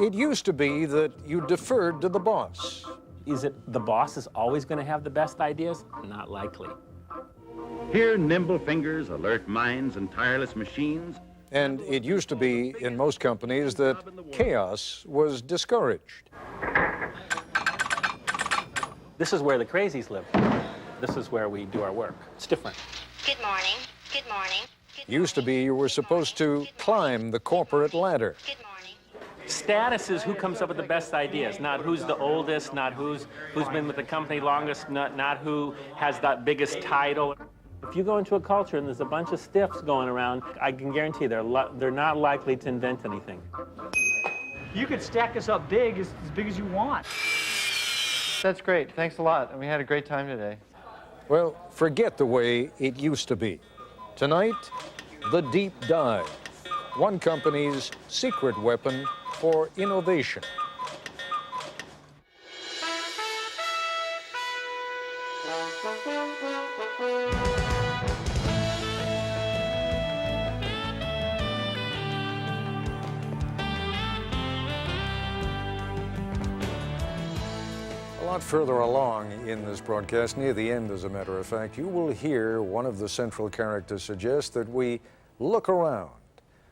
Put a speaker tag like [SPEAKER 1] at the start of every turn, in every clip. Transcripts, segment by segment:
[SPEAKER 1] It used to be that you deferred to the boss.
[SPEAKER 2] Is it the boss is always going to have the best ideas? Not likely.
[SPEAKER 3] Here, nimble fingers, alert minds, and tireless machines.
[SPEAKER 1] And it used to be in most companies that chaos was discouraged.
[SPEAKER 2] This is where the crazies live. This is where we do our work. It's different.
[SPEAKER 4] Good morning. Good morning.
[SPEAKER 1] Used to be you were supposed to climb the corporate ladder.
[SPEAKER 4] Good morning.
[SPEAKER 2] Status is who comes up with the best ideas, not who's the oldest, not who's been with the company longest, not who has that biggest title. If you go into a culture and there's a bunch of stiffs going around, I can guarantee they're not likely to invent anything.
[SPEAKER 5] You could stack us up big as you want.
[SPEAKER 6] That's great. Thanks a lot. And we had a great time today.
[SPEAKER 1] Well, forget the way it used to be. Tonight, the deep dive. One company's secret weapon for innovation. A lot further along in this broadcast, near the end as a matter of fact, you will hear one of the central characters suggest that we look around.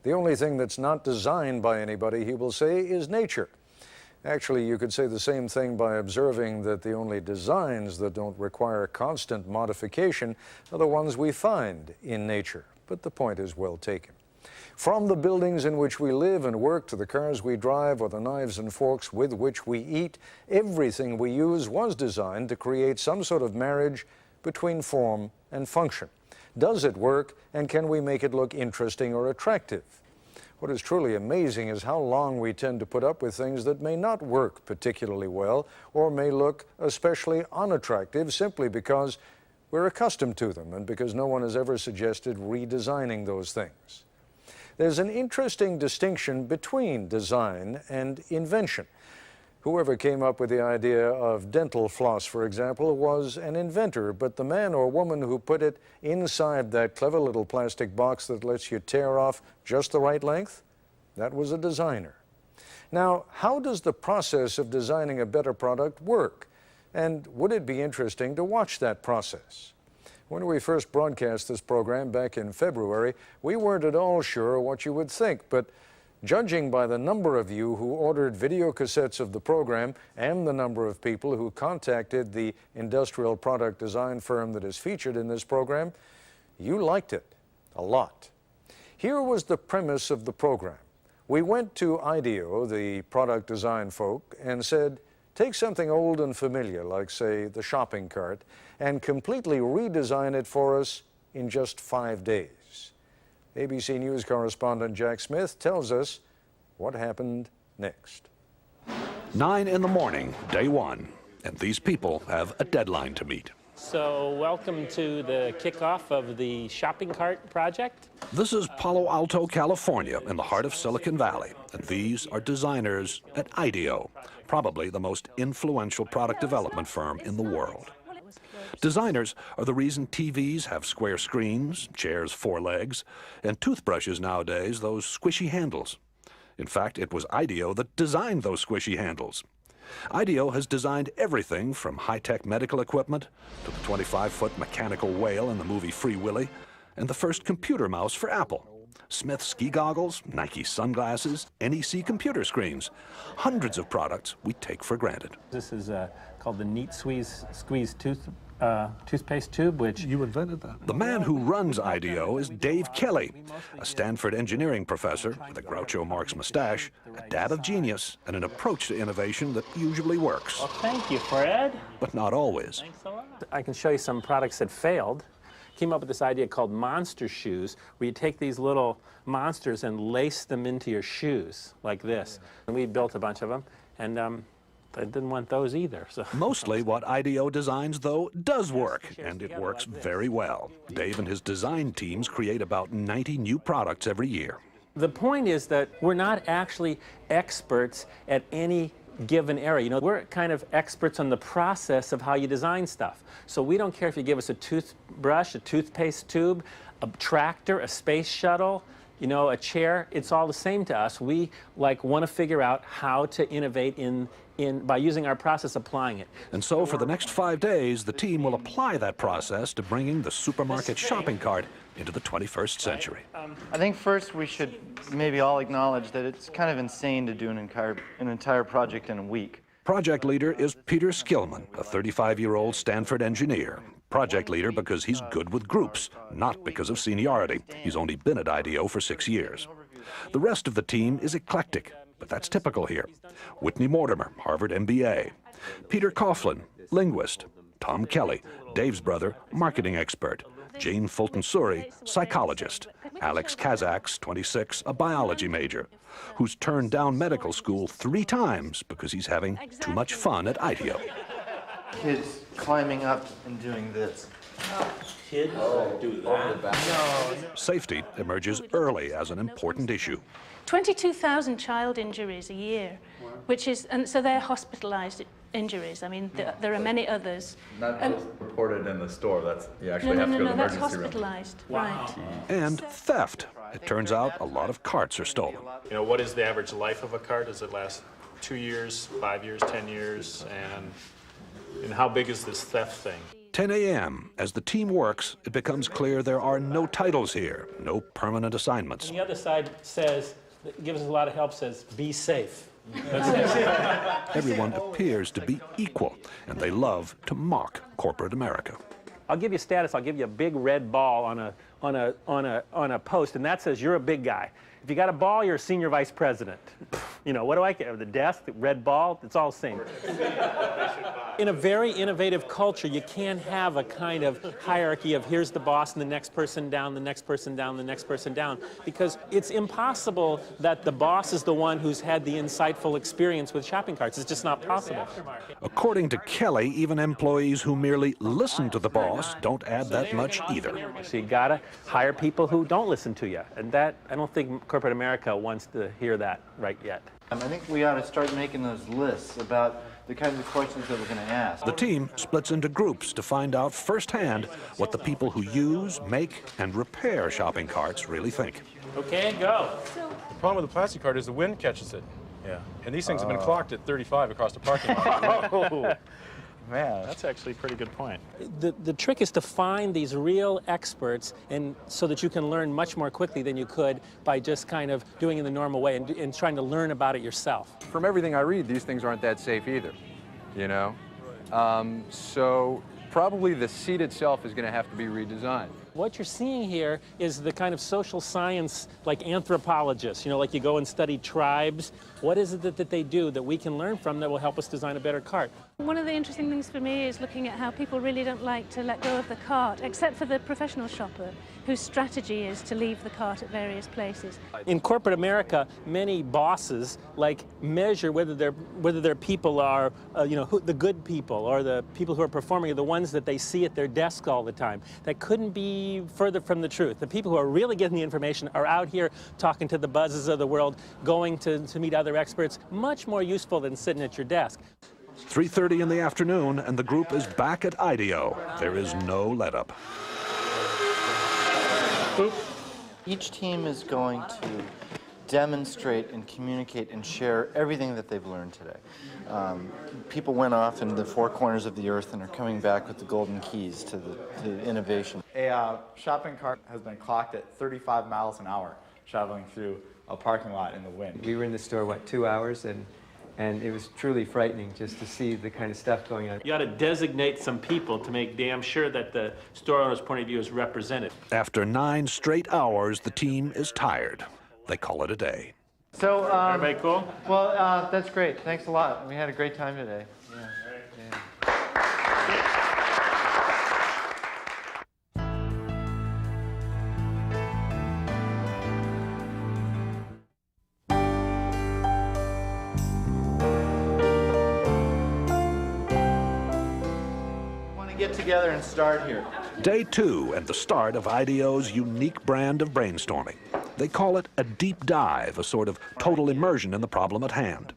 [SPEAKER 1] The only thing that's not designed by anybody, he will say, is nature. Actually, you could say the same thing by observing that the only designs that don't require constant modification are the ones we find in nature. But the point is well taken. From the buildings in which we live and work to the cars we drive or the knives and forks with which we eat, everything we use was designed to create some sort of marriage between form and function. Does it work, and can we make it look interesting or attractive? What is truly amazing is how long we tend to put up with things that may not work particularly well or may look especially unattractive simply because we're accustomed to them and because no one has ever suggested redesigning those things. There's an interesting distinction between design and invention. Whoever came up with the idea of dental floss, for example, was an inventor, but the man or woman who put it inside that clever little plastic box that lets you tear off just the right length, that was a designer. Now, how does the process of designing a better product work? And would it be interesting to watch that process? When we first broadcast this program back in February, we weren't at all sure what you would think, but judging by the number of you who ordered video cassettes of the program and the number of people who contacted the industrial product design firm that is featured in this program, you liked it a lot. Here was the premise of the program. We went to IDEO, the product design folk, and said, take something old and familiar, like, say, the shopping cart, and completely redesign it for us in just 5 days. ABC News correspondent Jack Smith tells us what happened next.
[SPEAKER 7] 9 in the morning, day one, and these people have a deadline to meet.
[SPEAKER 2] So welcome to the kickoff of the shopping cart project.
[SPEAKER 7] This is Palo Alto, California, in the heart of Silicon Valley, and these are designers at IDEO, probably the most influential product development firm in the world. Designers are the reason TVs have square screens, chairs 4 legs, and toothbrushes nowadays those squishy handles. In fact, it was IDEO that designed those squishy handles. IDEO has designed everything from high-tech medical equipment to the 25-foot mechanical whale in the movie Free Willy and the first computer mouse for Apple. Smith ski goggles, Nike sunglasses, NEC computer screens. Hundreds of products we take for granted.
[SPEAKER 2] This is called the Neat Squeeze toothpaste tube, which...
[SPEAKER 7] You invented that. The man who runs IDEO is Dave Kelly, a Stanford engineering professor with a Groucho Marx mustache, a dad of genius, and an approach to innovation that usually works.
[SPEAKER 2] Well, thank you, Fred.
[SPEAKER 7] But not always.
[SPEAKER 2] Thanks a lot. I can show you some products that failed. Came up with this idea called monster shoes, where you take these little monsters and lace them into your shoes, like this. And we built a bunch of them, and I didn't want those either. So.
[SPEAKER 7] Mostly what IDEO designs, though, does work, and it works very well. Dave and his design teams create about 90 new products every year.
[SPEAKER 2] The point is that we're not actually experts at any given area. You know, we're kind of experts on the process of how you design stuff. So we don't care if you give us a toothbrush, a toothpaste tube, a tractor, a space shuttle, you know, a chair, it's all the same to us. We like want to figure out how to innovate by using our process, applying it.
[SPEAKER 7] And so for the next 5 days, the team will apply that process to bringing the supermarket shopping cart into the 21st century.
[SPEAKER 6] I think first we should maybe all acknowledge that it's kind of insane to do an entire project in a week.
[SPEAKER 7] Project leader is Peter Skillman, a 35-year-old Stanford engineer. Project leader because he's good with groups, not because of seniority. He's only been at IDEO for 6 years. The rest of the team is eclectic, but that's typical here. Whitney Mortimer, Harvard MBA. Peter Coughlin, linguist. Tom Kelly, Dave's brother, marketing expert. Jane Fulton-Suri, psychologist. Alex Kazaks, 26, a biology major, who's turned down medical school 3 times because he's having too much fun at IDEO.
[SPEAKER 6] Kids climbing up and doing this.
[SPEAKER 2] Kids do that?
[SPEAKER 7] Safety emerges early as an important issue.
[SPEAKER 8] 22,000 child injuries a year, which is, and so they're hospitalized injuries. I mean, there are many others.
[SPEAKER 9] Not just reported in the store, that's, you actually have to go to the
[SPEAKER 8] that's
[SPEAKER 9] emergency room.
[SPEAKER 8] hospitalized, right.
[SPEAKER 7] And theft. It turns out a lot of carts are stolen.
[SPEAKER 10] You know, what is the average life of a cart? Does it last 2 years, 5 years, 10 years? And how big is this theft thing?
[SPEAKER 7] 10 a.m. As the team works, it becomes clear there are no titles here, no permanent assignments.
[SPEAKER 2] And the other side says, gives us a lot of help, says, be safe.
[SPEAKER 7] Everyone appears to be equal, and they love to mock corporate America.
[SPEAKER 2] I'll give you status. I'll give you a big red ball on a post, and that says you're a big guy. If you got a ball, you're a senior vice president. You know, what do I care? The desk, the red ball, it's all the same. In a very innovative culture, you can't have a kind of hierarchy of here's the boss and the next person down, the next person down, the next person down, because it's impossible that the boss is the one who's had the insightful experience with shopping carts. It's just not possible.
[SPEAKER 7] According to Kelly, even employees who merely listen to the boss don't add that much either.
[SPEAKER 2] So you gotta hire people who don't listen to you, and that, I don't think corporate America wants to hear that right yet.
[SPEAKER 6] I think we ought to start making those lists about the kinds of questions that we're going to ask.
[SPEAKER 7] The team splits into groups to find out firsthand what the people who use, make, and repair shopping carts really think.
[SPEAKER 2] Okay, go.
[SPEAKER 10] The problem with the plastic cart is the wind catches it. Yeah. And these things have been clocked at 35 across the parking lot.
[SPEAKER 6] Oh, man.
[SPEAKER 10] That's actually a pretty good point.
[SPEAKER 2] The trick is to find these real experts, and so that you can learn much more quickly than you could by just kind of doing it the normal way and trying to learn about it yourself.
[SPEAKER 11] From everything I read, these things aren't that safe either, you know? So probably the seat itself is going to have to be redesigned.
[SPEAKER 2] What you're seeing here is the kind of social science, like anthropologists, you know, like you go and study tribes. What is it that they do that we can learn from that will help us design a better cart?
[SPEAKER 8] One of the interesting things for me is looking at how people really don't like to let go of the cart, except for the professional shopper, whose strategy is to leave the cart at various places.
[SPEAKER 2] In corporate America, many bosses like measure whether their people are, the good people or the people who are performing are the ones that they see at their desk all the time. That couldn't be further from the truth. The people who are really getting the information are out here talking to the buzzes of the world, going to meet other experts, much more useful than sitting at your desk.
[SPEAKER 7] 3:30 in the afternoon, and the group is back at IDEO. There is no let-up.
[SPEAKER 6] Each team is going to demonstrate and communicate and share everything that they've learned today. People went off in the 4 corners of the earth and are coming back with the golden keys to innovation.
[SPEAKER 9] A shopping cart has been clocked at 35 miles an hour traveling through a parking lot in the wind.
[SPEAKER 12] We were in the store, 2 hours, and it was truly frightening just to see the kind of stuff going on.
[SPEAKER 2] You ought to designate some people to make damn sure that the store owner's point of view is represented.
[SPEAKER 7] After 9 straight hours, the team is tired. They call it a day.
[SPEAKER 6] So,
[SPEAKER 2] everybody cool?
[SPEAKER 6] Well, that's great. Thanks a lot. We had a great time today. Get together and start here.
[SPEAKER 7] Day 2 and the start of IDEO's unique brand of brainstorming. They call it a deep dive, a sort of total immersion in the problem at hand.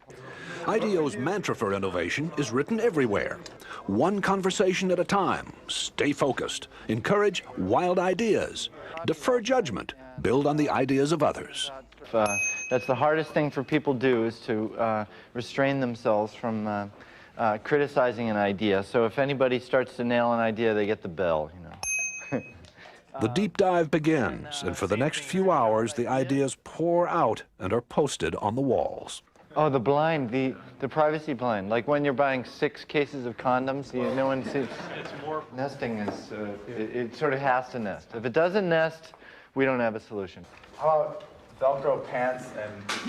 [SPEAKER 7] IDEO's mantra for innovation is written everywhere. One conversation at a time. Stay focused. Encourage wild ideas. Defer judgment. build on the ideas of others.
[SPEAKER 6] That's the hardest thing for people to do, is to restrain themselves from criticizing an idea. So if anybody starts to nail an idea, they get the bell, you know.
[SPEAKER 7] The deep dive begins, and for the next few hours, the ideas pour out and are posted on the walls.
[SPEAKER 6] Oh, the blind, the privacy blind. Like when you're buying 6 cases of condoms, no one sees. Nesting is, it sort of has to nest. If it doesn't nest, we don't have a solution.
[SPEAKER 9] How about Velcro pants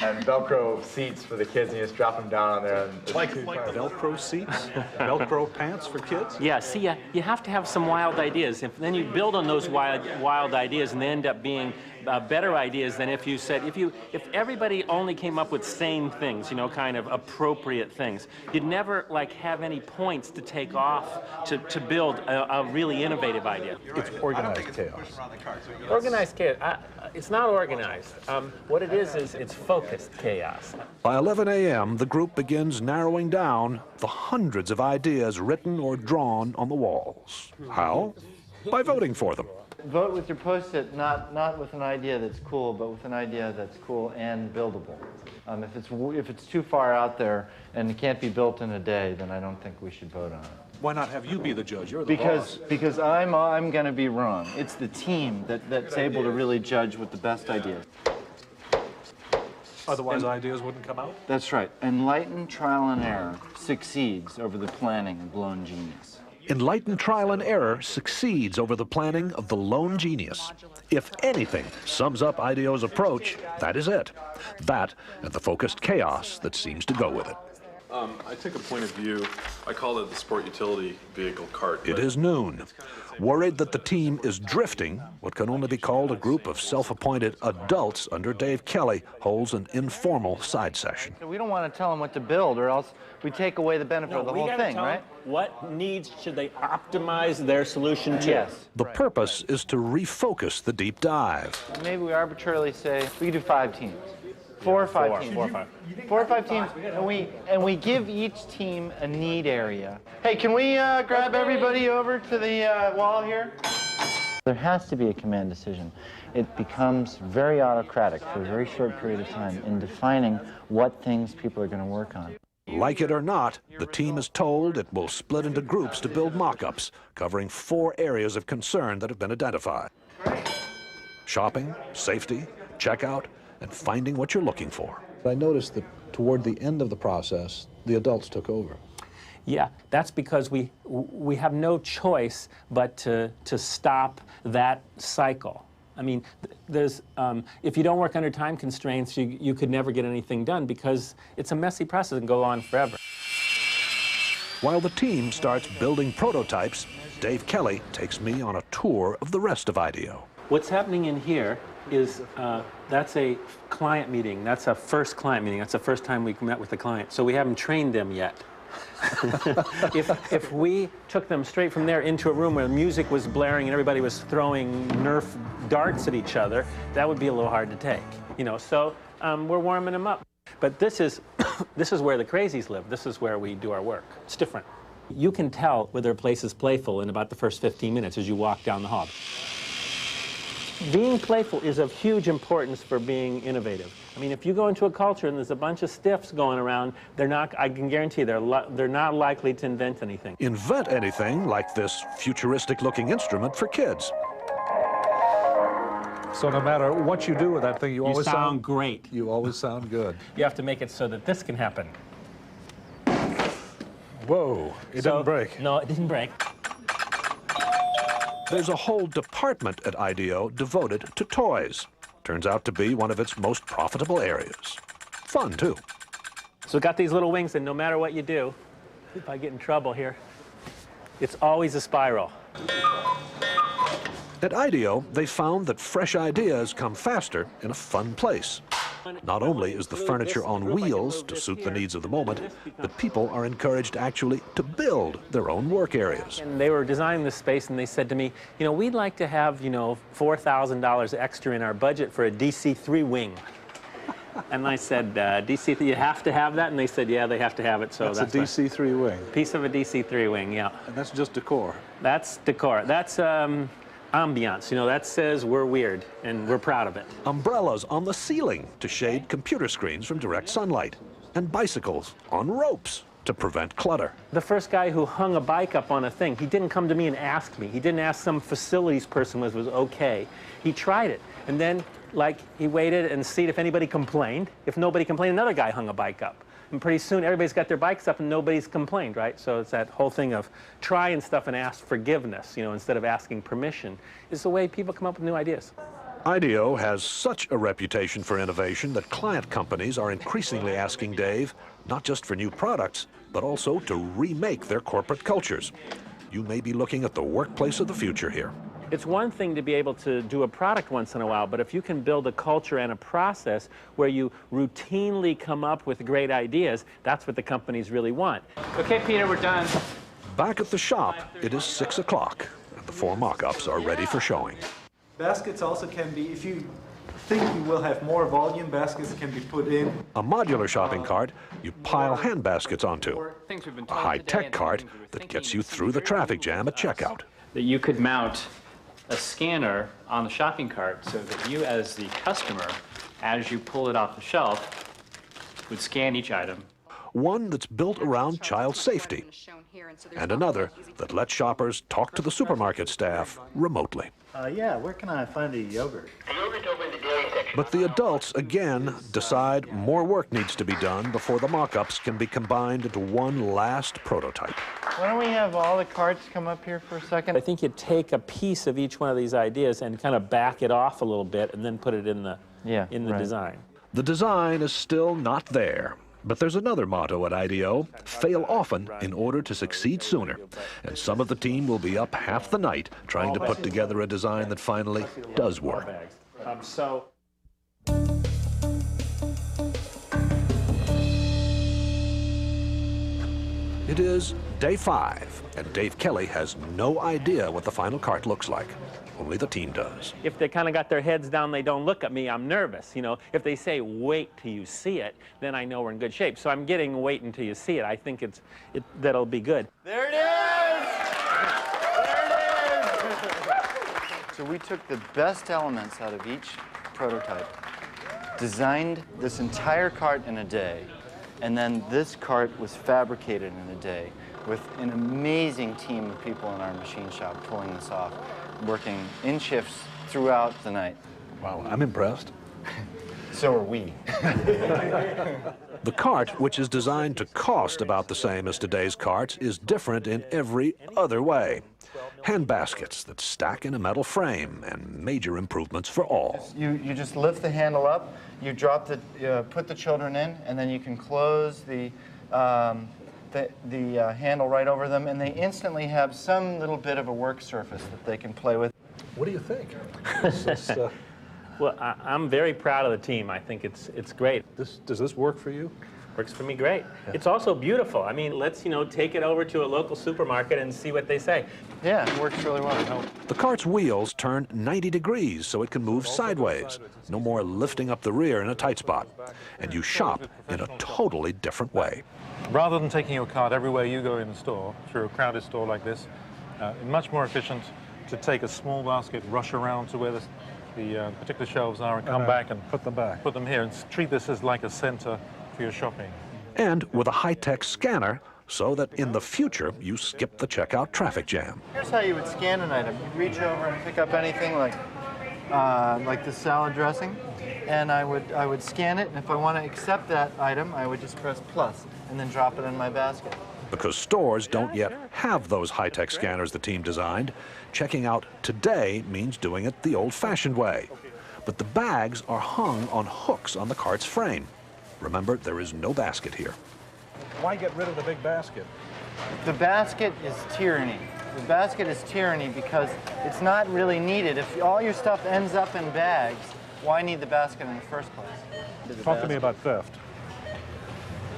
[SPEAKER 9] and Velcro seats for the kids, and you just drop them down on there? And
[SPEAKER 10] Like Velcro seats? Velcro pants for kids?
[SPEAKER 2] Yeah, see, you have to have some wild ideas. If then you build on those wild ideas, and they end up being better ideas than if you said, if everybody only came up with sane things, you know, kind of appropriate things, you'd never like have any points to take off to build a really innovative idea.
[SPEAKER 1] It's organized chaos.
[SPEAKER 2] Organized chaos. It's not organized. What it is it's focused chaos.
[SPEAKER 7] By 11 a.m., the group begins narrowing down the hundreds of ideas written or drawn on the walls. How? By voting for them.
[SPEAKER 6] Vote with your Post-it, not with an idea that's cool, but with an idea that's cool and buildable. If it's too far out there and it can't be built in a day, then I don't think we should vote on it.
[SPEAKER 10] Why not have you be the judge? You're the boss.
[SPEAKER 6] Because I'm going to be wrong. It's the team that's able to really judge with the best ideas.
[SPEAKER 10] Otherwise, ideas wouldn't come out?
[SPEAKER 6] That's right. Enlightened trial and error succeeds over the planning of lone genius.
[SPEAKER 7] Enlightened trial and error succeeds over the planning of the lone genius. If anything sums up IDEO's approach, that is it. That and the focused chaos that seems to go with it.
[SPEAKER 13] I take a point of view, I call it the sport utility vehicle cart.
[SPEAKER 7] It is noon. Worried that the team is drifting, what can only be called a group of self-appointed adults under Dave Kelly holds an informal side session.
[SPEAKER 6] We don't want to tell them what to build, or else we take away the benefit of the whole thing, right?
[SPEAKER 2] What needs should they optimize their solution to?
[SPEAKER 6] Yes.
[SPEAKER 7] The purpose is to refocus the deep dive.
[SPEAKER 6] Maybe we arbitrarily say we could do 5 teams. 4 or 5 teams. 4 or 5 teams, and we give each team a need area. Hey, can we grab everybody over to the wall here? There has to be a command decision. It becomes very autocratic for a very short period of time in defining what things people are going to work on.
[SPEAKER 7] Like it or not, the team is told it will split into groups to build mock-ups, covering 4 areas of concern that have been identified. Shopping, safety, checkout, and finding what you're looking for.
[SPEAKER 1] I noticed that toward the end of the process, the adults took over.
[SPEAKER 2] Yeah, that's because we have no choice but to stop that cycle. I mean, there's if you don't work under time constraints, you could never get anything done because it's a messy process and go on forever.
[SPEAKER 7] While the team starts building prototypes, Dave Kelly takes me on a tour of the rest of IDEO.
[SPEAKER 2] What's happening in here is that's a client meeting. That's a first client meeting. That's the first time we met with the client. So we haven't trained them yet. If we took them straight from there into a room where music was blaring and everybody was throwing Nerf darts at each other, that would be a little hard to take. You know, so we're warming them up. But this is where the crazies live. This is where we do our work. It's different. You can tell whether a place is playful in about the first 15 minutes as you walk down the hall. Being playful is of huge importance for being innovative. I mean, if you go into a culture and there's a bunch of stiffs going around, they're not, I can guarantee they're not likely to invent anything.
[SPEAKER 7] Invent anything like this futuristic-looking instrument for kids.
[SPEAKER 1] So no matter what you do with that thing, you always
[SPEAKER 2] sound great.
[SPEAKER 1] You always sound good.
[SPEAKER 2] You have to make it so that this can happen.
[SPEAKER 1] Whoa, it didn't break.
[SPEAKER 2] No, it didn't break.
[SPEAKER 7] There's a whole department at IDEO devoted to toys. Turns out to be one of its most profitable areas. Fun, too.
[SPEAKER 2] So it got these little wings, and no matter what you do, if I get in trouble here, it's always a spiral.
[SPEAKER 7] At IDEO, they found that fresh ideas come faster in a fun place. Not only is the furniture on wheels to suit the needs of the moment, but people are encouraged actually to build their own work areas.
[SPEAKER 2] And they were designing this space, and they said to me, you know, we'd like to have, you know, $4,000 extra in our budget for a DC-3 wing. And I said, DC-3, you have to have that? And they said, yeah, they have to have it. So
[SPEAKER 1] that's a DC-3 wing.
[SPEAKER 2] Piece of a DC-3 wing, yeah.
[SPEAKER 1] And that's just decor.
[SPEAKER 2] That's decor. That's ambiance. You know, that says we're weird, and we're proud of it.
[SPEAKER 7] Umbrellas on the ceiling to shade computer screens from direct sunlight. And bicycles on ropes to prevent clutter.
[SPEAKER 2] The first guy who hung a bike up on a thing, he didn't come to me and ask me. He didn't ask some facilities person was okay. He tried it. And then, like, he waited and see if anybody complained. If nobody complained, another guy hung a bike up. And pretty soon, everybody's got their bikes up and nobody's complained, right? So it's that whole thing of trying stuff and ask forgiveness, you know, instead of asking permission, is the way people come up with new ideas.
[SPEAKER 7] IDEO has such a reputation for innovation that client companies are increasingly asking Dave not just for new products, but also to remake their corporate cultures. You may be looking at the workplace of the future here.
[SPEAKER 2] It's one thing to be able to do a product once in a while, but if you can build a culture and a process where you routinely come up with great ideas, that's what the companies really want.
[SPEAKER 5] Okay, Peter, we're done.
[SPEAKER 7] Back at the shop, it is 6 o'clock, and the 4 mock-ups are ready for showing.
[SPEAKER 14] Baskets also can be, if you think you will have more volume, baskets can be put in.
[SPEAKER 7] A modular shopping cart you pile hand baskets onto. A high-tech cart that gets you through the traffic jam at checkout.
[SPEAKER 5] That you could mount a scanner on the shopping cart so that you as the customer, as you pull it off the shelf, would scan each item.
[SPEAKER 7] One that's built around child safety, and another that lets shoppers talk to the supermarket staff remotely.
[SPEAKER 15] Yeah, where can I find a yogurt?
[SPEAKER 7] But the adults, again, decide more work needs to be done before the mock-ups can be combined into one last prototype.
[SPEAKER 6] Why don't we have all the carts come up here for a second?
[SPEAKER 2] I think you take a piece of each one of these ideas and kind of back it off a little bit and then put it in the, design.
[SPEAKER 7] The design is still not there. But there's another motto at IDEO: fail often in order to succeed sooner. And some of the team will be up half the night trying to put together a design that finally does work. It is day 5, and Dave Kelly has no idea what the final cart looks like. Only the team does.
[SPEAKER 2] If they kind of got their heads down, they don't look at me, I'm nervous. You know, if they say, wait till you see it, then I know we're in good shape. So I'm getting wait until you see it. I think that'll be good.
[SPEAKER 6] There it is! There it is! So we took the best elements out of each prototype, designed this entire cart in a day, and then this cart was fabricated in a day with an amazing team of people in our machine shop pulling this off, working in shifts throughout the night.
[SPEAKER 7] Wow, I'm impressed.
[SPEAKER 6] So are we.
[SPEAKER 7] The cart, which is designed to cost about the same as today's carts, is different in every other way. Hand baskets that stack in a metal frame, and major improvements for all.
[SPEAKER 6] You just lift the handle up, you drop put the children in, and then you can close the handle right over them, and they instantly have some little bit of a work surface that they can play with.
[SPEAKER 7] What do you think?
[SPEAKER 2] Well, I'm very proud of the team. I think it's great.
[SPEAKER 7] Does this work for you?
[SPEAKER 2] Works for me great. Yeah. It's also beautiful. I mean, let's, take it over to a local supermarket and see what they say.
[SPEAKER 6] Yeah, it works really well.
[SPEAKER 7] The cart's wheels turn 90 degrees so it can move sideways. No more lifting up the rear in a tight spot. And you shop in a totally different way.
[SPEAKER 16] Rather than taking your cart everywhere you go in the store, through a crowded store like this, it's much more efficient to take a small basket, rush around to where the particular shelves are, and come back and put them here, and treat this as like a center for your shopping.
[SPEAKER 7] And with a high-tech scanner, so that in the future you skip the checkout traffic jam.
[SPEAKER 6] Here's how you would scan an item. You reach over and pick up anything like the salad dressing, and I would scan it, and if I want to accept that item, I would just press plus and then drop it in my basket.
[SPEAKER 7] Because stores don't yet have those high-tech scanners the team designed, checking out today means doing it the old-fashioned way. But the bags are hung on hooks on the cart's frame. Remember, there is no basket here.
[SPEAKER 16] Why get rid of the big basket?
[SPEAKER 6] The basket is tyranny. The basket is tyranny because it's not really needed. If all your stuff ends up in bags, why need the basket in the first place?
[SPEAKER 16] Talk to me about theft.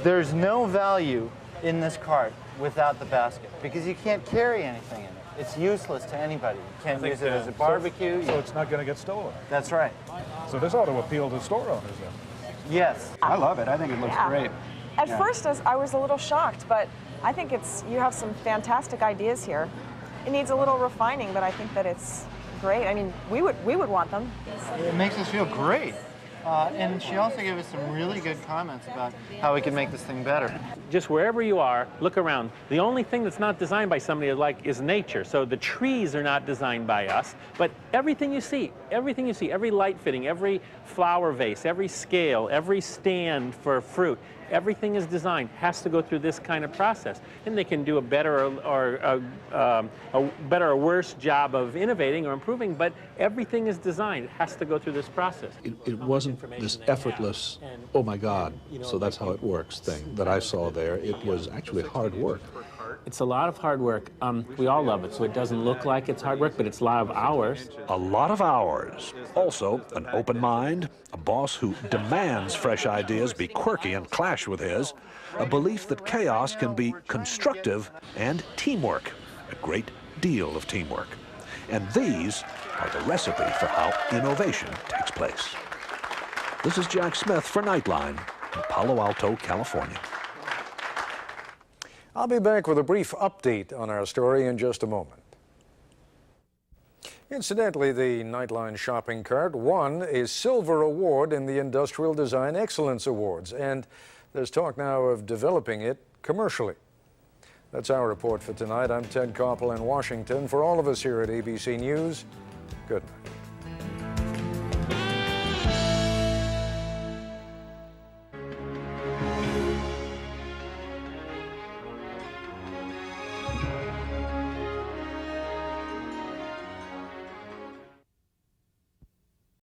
[SPEAKER 6] There's no value in this cart without the basket because you can't carry anything in it. It's useless to anybody. You can't use it as a barbecue.
[SPEAKER 16] So it's not going to get stolen.
[SPEAKER 6] That's right.
[SPEAKER 16] So this ought to appeal to store owners then.
[SPEAKER 6] Yes.
[SPEAKER 15] I love it. I think it looks great.
[SPEAKER 17] At first, I was a little shocked, but I think you have some fantastic ideas here. It needs a little refining, but I think that it's great. I mean, we would want them.
[SPEAKER 6] It makes us feel great. And she also gave us some really good comments about how we can make this thing better.
[SPEAKER 2] Just wherever you are, look around. The only thing that's not designed by somebody is nature. So the trees are not designed by us, but everything you see, every light fitting, every flower vase, every scale, every stand for fruit, everything is designed, has to go through this kind of process. And they can do a better or worse job of innovating or improving, but everything is designed. It has to go through this process.
[SPEAKER 7] It wasn't this effortless, oh my God, so that's how it works thing that I saw there. It was actually hard work.
[SPEAKER 2] It's a lot of hard work. We all love it, so it doesn't look like it's hard work, but it's a lot of hours.
[SPEAKER 7] A lot of hours. Also, an open mind, a boss who demands fresh ideas be quirky and clash with his, a belief that chaos can be constructive, and teamwork, a great deal of teamwork. And these are the recipe for how innovation takes place. This is Jack Smith for Nightline in Palo Alto, California.
[SPEAKER 1] I'll be back with a brief update on our story in just a moment. Incidentally, the Nightline shopping cart won a silver award in the Industrial Design Excellence Awards, and there's talk now of developing it commercially. That's our report for tonight. I'm Ted Koppel in Washington. For all of us here at ABC News, good night.